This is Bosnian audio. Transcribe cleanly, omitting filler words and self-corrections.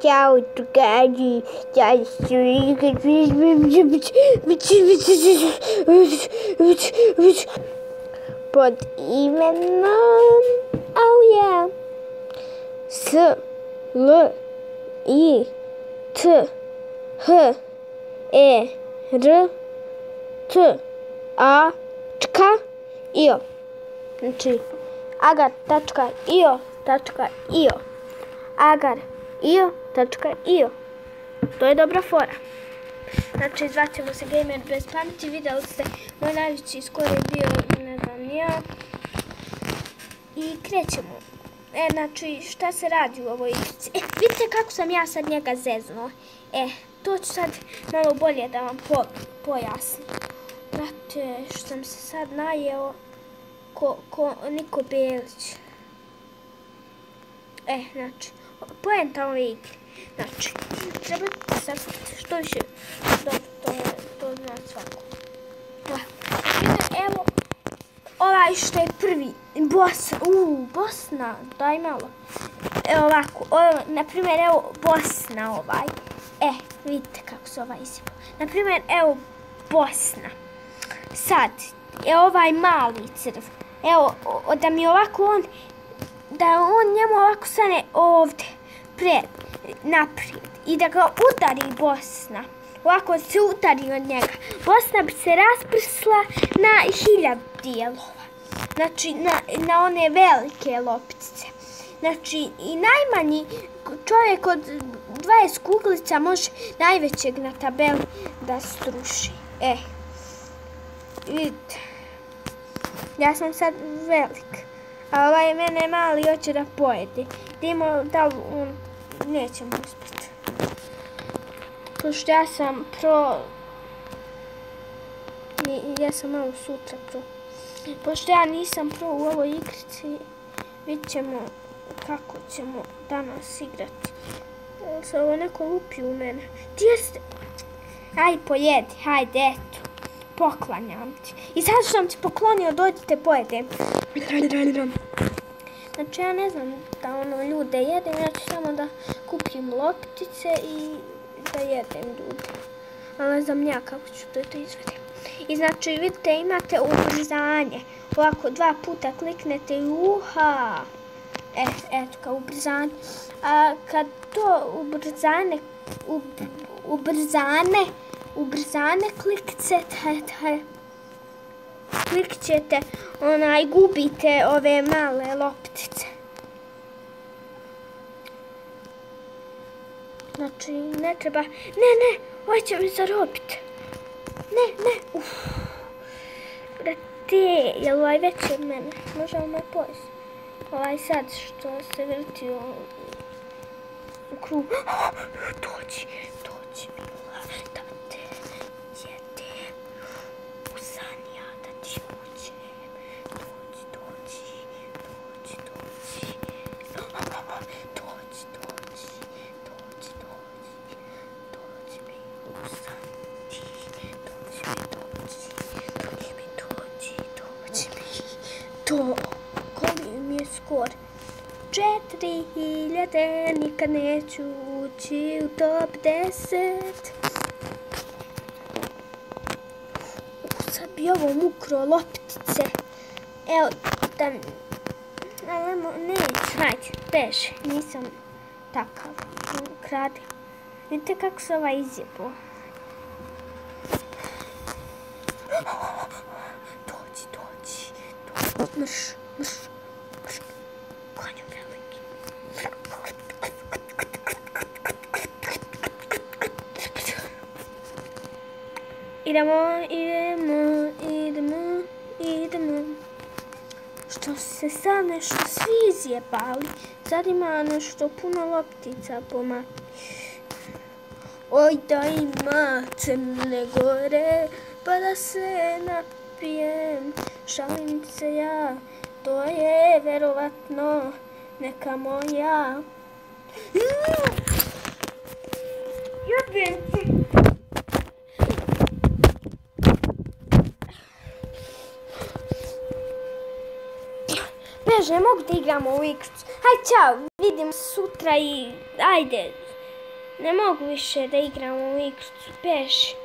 Ćao, drugari, ja ću igrati pod imenom, Slither.io. Znači, agar.io. agar.io. To je dobra fora. Znači, zvaćemo se Gamer bez pameti. Vidjeli ste, moj najveći skoro je bio, ne znam, ja. I krećemo. Znači, šta se radi u ovoj igrici? Vidite kako sam ja sad njega zeznula. To ću sad malo bolje da vam pojasnim. Znate, što sam se sad najeo ko Niko Belić. Znači, poenta ove igre. Znači, treba sad što više, to zna svako. Evo, ovaj što je prvi, Bosna, daj malo. Evo ovako, naprimjer, evo Bosna ovaj. Vidite kako se ovaj izjebao. Naprimjer, evo Bosna. Sad, evo ovaj mali crv. Evo, da mi ovako da on njemu ovako stane ovdje, naprijed. I da ga udari Bosna. Ovako se udari od njega. Bosna bi se rasprsla na 1000 dijelova. Znači, na one velike loptice. Znači, i najmanji čovjek od 20 kuglica može najvećeg na tabeli da sruši. Vidite. Ja sam sad velik. A ovaj mene mali hoće da pojede. Vidimo da li on nećemo uspjeti. Pošto ja sam pro. Ja sam malo sutra pro. Pošto ja nisam pro u ovoj igrici, vidjet ćemo kako ćemo danas igrati. Se ovo neko lupi u mene. Gdje ste? Aj pojedi, hajde, eto. Poklanjam ti. I sad što sam ti poklonio, dođite pojedem. Znači ja ne znam da ljude jedem, ja ću samo da kupim loptice i da jedem ljude. Ali ne znam ja kako ću to izvedem. I znači vidite imate ubrzanje. Ovako 2 puta kliknete i eto kao ubrzanje. A kad to ubrzane klikćete, gubite ove male loptice. Znači, ne treba, ne, ovaj će mi zarobiti. Ne, Brate, jel ovaj veći od mene? Može on me pojesti. Ovaj sad što se vrti u krug. Dođi, mila, da te jedem. Usanija da ti uđem. Dođi. Dođi mi, usani. Dođi mi. To, koji mi je skor? 4000, nikad neću ući u top 10. Sad bi ovo mukro loptice. Evo, da mi... Neću, hajde, beži, nisam takav, krade. Vidite kako se ovaj izjebao. Dođi. Mrš. Konju veliki. Idemo. Što se sad nešto svi izjebali. Sad ima nešto puno loptica po mapi. Oj da ima Crne Gore, pa da se napijem. Šalim se ja, to je verovatno neka moja. Jebem ti. Beže, ne mogu da igramo u igricu. Hajde, čao, vidim sutra i ajde, Ne mogu više da igram ovu igricu, beži.